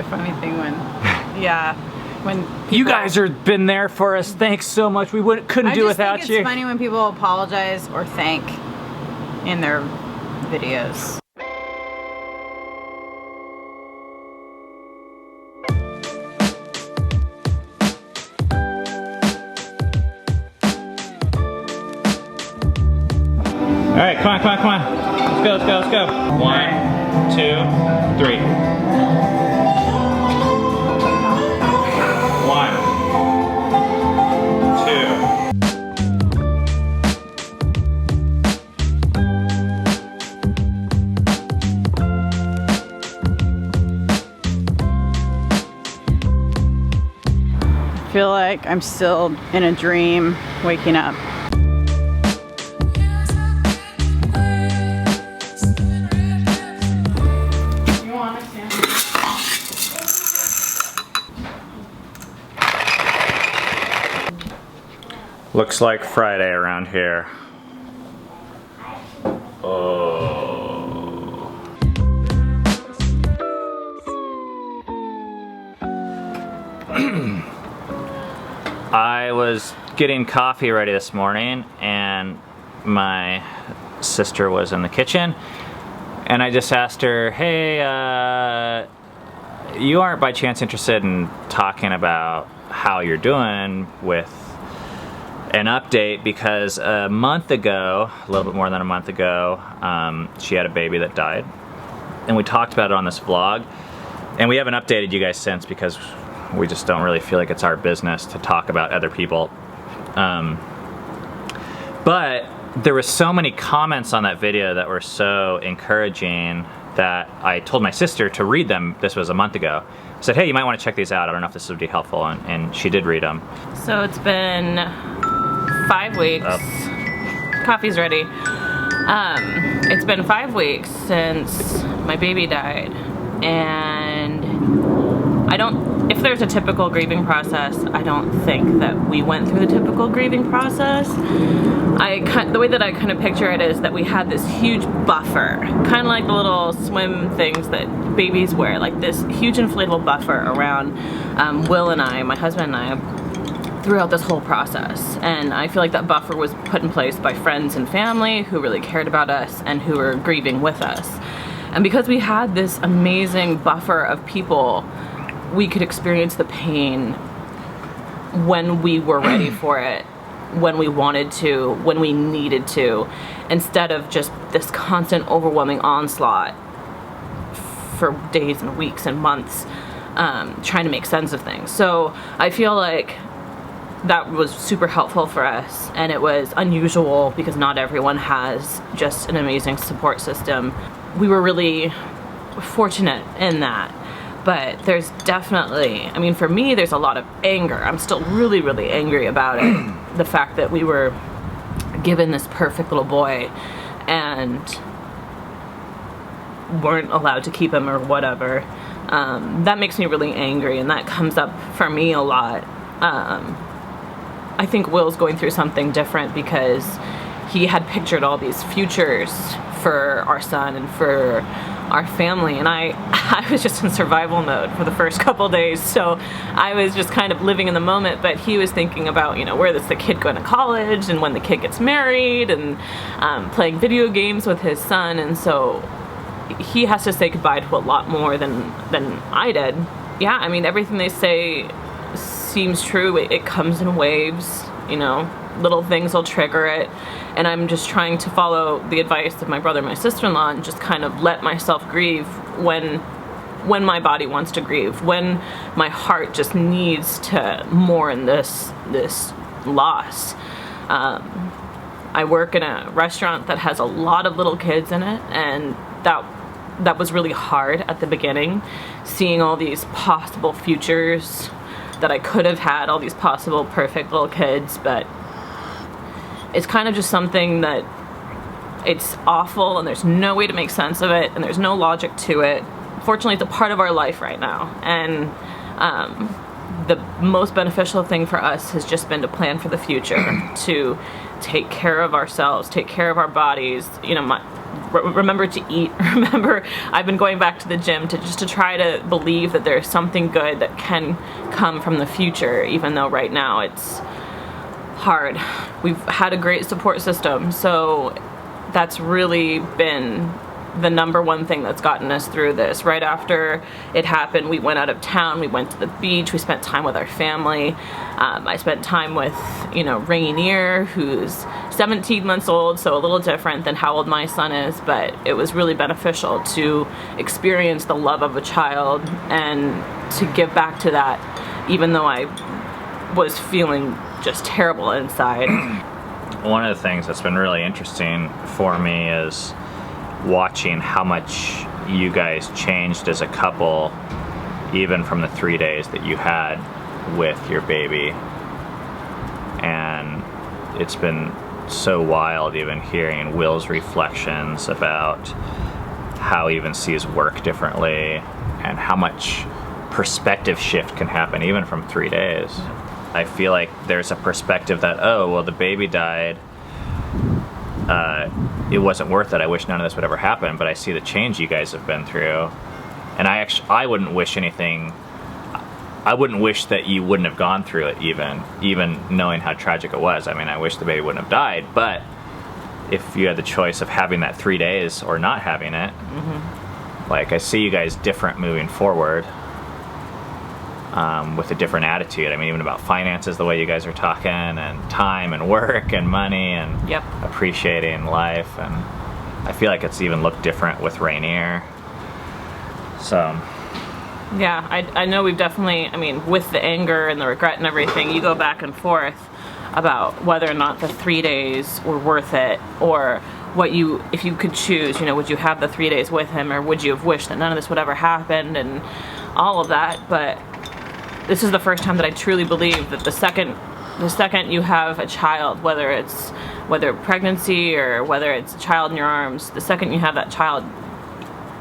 a funny thing when, yeah, when people, you guys have been there for us. Thanks so much. We couldn't do without you. I just think it's funny when people apologize or thank in their videos. All right, come on, come on, come on. Let's go, let's go, let's go. 1, 2, 3. 1, 2. I feel like I'm still in a dream waking up. Looks like Friday around here. Oh. I was getting coffee ready this morning and my sister was in the kitchen and I just asked her, hey, you aren't by chance interested in talking about how you're doing with an update, because a month ago, a little bit more than a month ago, she had a baby that died. And we talked about it on this vlog. And we haven't updated you guys since because we just don't really feel like it's our business to talk about other people. But there were so many comments on that video that were so encouraging that I told my sister to read them. This was a month ago. I said, hey, you might want to check these out. I don't know if this would be helpful. And she did read them. So it's been 5 weeks. Coffee's ready. It's been 5 weeks since my baby died, and if there's a typical grieving process, I don't think that we went through the typical grieving process. The way that I kind of picture it is that we had this huge buffer, kind of like the little swim things that babies wear, like this huge inflatable buffer around Will and I, my husband and I, throughout this whole process. And I feel like that buffer was put in place by friends and family who really cared about us and who were grieving with us. And because we had this amazing buffer of people, we could experience the pain when we were ready for it, when we wanted to, when we needed to, instead of just this constant overwhelming onslaught for days and weeks and months, trying to make sense of things. So I feel like that was super helpful for us, and it was unusual because not everyone has just an amazing support system. We were really fortunate in that, but there's definitely, I mean, for me, there's a lot of anger. I'm still really, really angry about it. The fact that we were given this perfect little boy and weren't allowed to keep him or whatever. That makes me really angry, and that comes up for me a lot. I think Will's going through something different because he had pictured all these futures for our son and for our family, and I was just in survival mode for the first couple days, so I was just kind of living in the moment. But he was thinking about, you know, where is the kid going to college and when the kid gets married, and playing video games with his son, and so he has to say goodbye to a lot more than I did. Yeah, I mean, everything they say seems true. It comes in waves, you know, little things will trigger it, and I'm just trying to follow the advice of my brother and my sister-in-law and just kind of let myself grieve when my body wants to grieve, when my heart just needs to mourn this loss. I work in a restaurant that has a lot of little kids in it, and that was really hard at the beginning, seeing all these possible futures that I could have had, all these possible perfect little kids. But it's kind of just something that it's awful, and there's no way to make sense of it, and there's no logic to it. Fortunately, it's a part of our life right now, and the most beneficial thing for us has just been to plan for the future, to take care of ourselves, take care of our bodies. You know, remember to eat. Remember, I've been going back to the gym to try to believe that there's something good that can come from the future, even though right now it's hard. We've had a great support system, so that's really been the number one thing that's gotten us through this. Right after it happened, we went out of town, we went to the beach, we spent time with our family. I spent time with, Rainier, who's 17 months old, so a little different than how old my son is, but it was really beneficial to experience the love of a child and to give back to that, even though I was feeling just terrible inside. One of the things that's been really interesting for me is watching how much you guys changed as a couple, even from the 3 days that you had with your baby. And it's been so wild even hearing Will's reflections about how he even sees work differently and how much perspective shift can happen even from 3 days. I feel like there's a perspective that, oh, well, the baby died, it wasn't worth it, I wish none of this would ever happen, but I see the change you guys have been through, and I wouldn't wish anything, I wouldn't wish that you wouldn't have gone through it, even knowing how tragic it was. I mean, I wish the baby wouldn't have died, but if you had the choice of having that 3 days or not having it, like, I see you guys different moving forward, with a different attitude. I mean, even about finances, the way you guys are talking, and time and work and money and appreciating life, and I feel like it's even looked different with Rainier. So yeah, I know we've definitely, I mean, with the anger and the regret and everything, you go back and forth about whether or not the 3 days were worth it, or what you, if you could choose, would you have the 3 days with him, or would you have wished that none of this would ever happen, and all of that. But this is the first time that I truly believe that the second you have a child, whether pregnancy or whether it's a child in your arms, the second you have that child,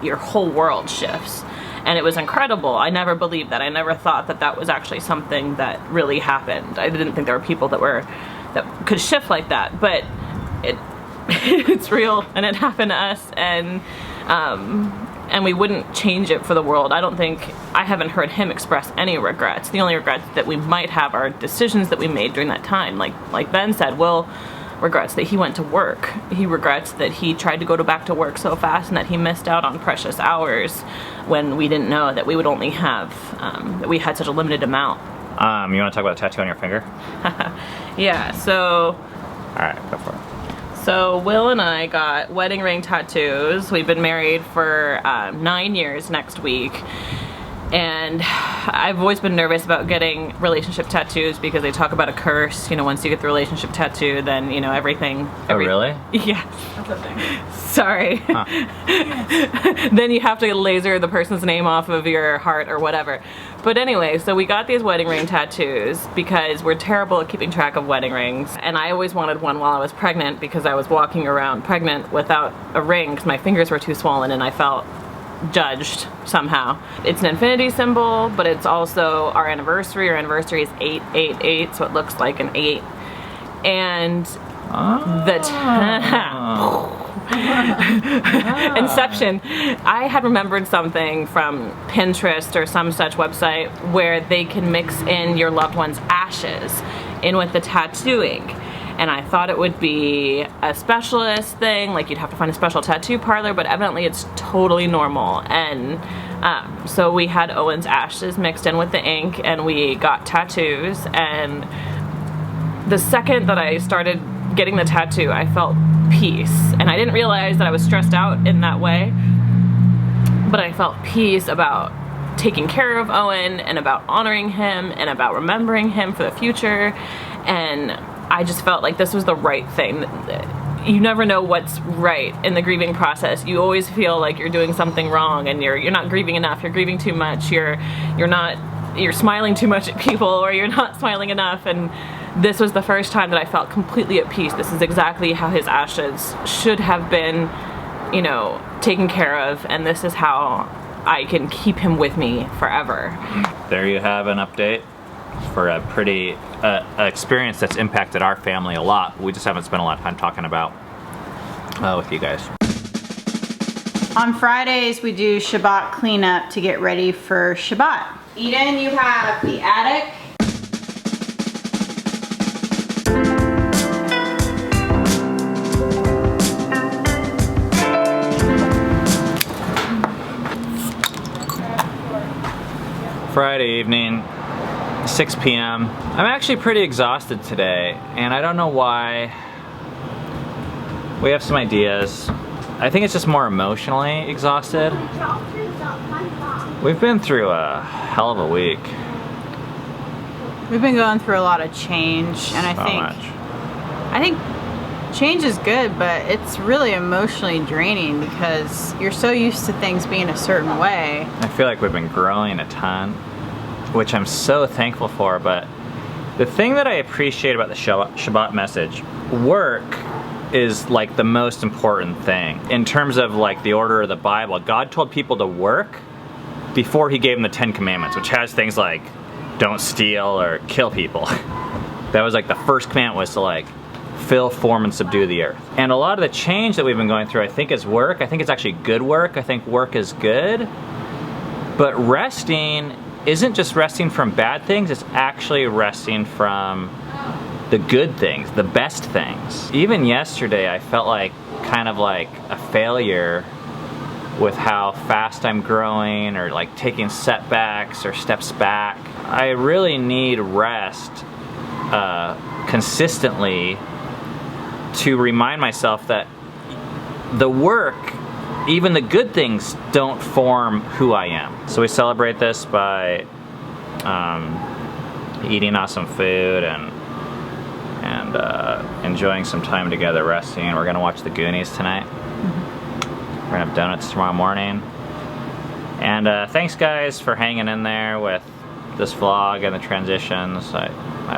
your whole world shifts. And it was incredible. I never believed that. I never thought that that was actually something that really happened. I didn't think there were people that could shift like that, but it's real, and it happened to us, and we wouldn't change it for the world. I haven't heard him express any regrets. The only regrets that we might have are decisions that we made during that time. Like Ben said, Will regrets that he went to work. He regrets that he tried to go back to work so fast and that he missed out on precious hours when we didn't know that we would only have, that we had such a limited amount. You want to talk about the tattoo on your finger? Yeah, so... Alright, go for it. So Will and I got wedding ring tattoos. We've been married for 9 years next week. And I've always been nervous about getting relationship tattoos because they talk about a curse. Once you get the relationship tattoo, then, everything. Oh, really? Yeah. That's a thing. Sorry. Huh. Then you have to laser the person's name off of your heart or whatever. But anyway, so we got these wedding ring tattoos because we're terrible at keeping track of wedding rings. And I always wanted one while I was pregnant because I was walking around pregnant without a ring because my fingers were too swollen and I felt judged somehow. It's an infinity symbol, but it's also our anniversary. Our anniversary is 888, so it looks like an 8. And Inception. I had remembered something from Pinterest or some such website where they can mix in your loved one's ashes in with the tattooing. And I thought it would be a specialist thing, like you'd have to find a special tattoo parlor, but evidently it's totally normal. And so we had Owen's ashes mixed in with the ink, and we got tattoos. And the second that I started getting the tattoo, I felt peace. And I didn't realize that I was stressed out in that way, but I felt peace about taking care of Owen and about honoring him and about remembering him for the future. And I just felt like this was the right thing. You never know what's right in the grieving process. You always feel like you're doing something wrong and you're not grieving enough, you're grieving too much, you're smiling too much at people, or you're not smiling enough. And this was the first time that I felt completely at peace. This is exactly how his ashes should have been, taken care of, and this is how I can keep him with me forever. There you have an update for a pretty experience that's impacted our family a lot. We just haven't spent a lot of time talking about with you guys. On Fridays, we do Shabbat cleanup to get ready for Shabbat. Eden, you have the attic. Friday evening, 6 p.m. I'm actually pretty exhausted today, and I don't know why. We have some ideas. I think it's just more emotionally exhausted. We've been through a hell of a week. We've been going through a lot of change, and I think change is good, but it's really emotionally draining because you're so used to things being a certain way. I feel like we've been growing a ton, which I'm so thankful for, but the thing that I appreciate about the Shabbat message, work is like the most important thing. In terms of like the order of the Bible, God told people to work before he gave them the 10 Commandments, which has things like don't steal or kill people. That was like the first commandment, was to like fill, form, and subdue the earth. And a lot of the change that we've been going through, I think, is work. I think it's actually good work. I think work is good. But resting isn't just resting from bad things, it's actually resting from the good things, the best things. Even yesterday, I felt like kind of like a failure with how fast I'm growing, or like taking setbacks or steps back. I really need rest consistently to remind myself that the work, even the good things, don't form who I am. So we celebrate this by eating awesome food and enjoying some time together resting. We're gonna watch the Goonies tonight. We're gonna have donuts tomorrow morning. And thanks guys for hanging in there with this vlog and the transitions. I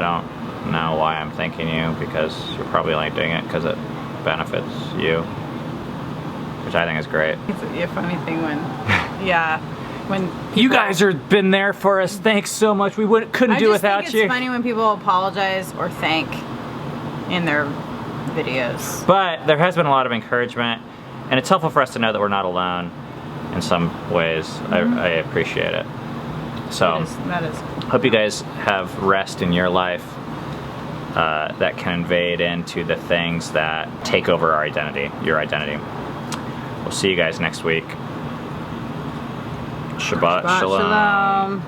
don't know why I'm thanking you, because you're probably only doing it because it benefits you, which I think is great. It's a funny thing when, when you guys have been there for us. Thanks so much. We couldn't do without you. I just think it's funny when people apologize or thank in their videos. But there has been a lot of encouragement, and it's helpful for us to know that we're not alone in some ways. I appreciate it. So, that is. Hope you guys have rest in your life that can invade into the things that take over our identity, your identity. We'll see you guys next week. Shabbat Shalom.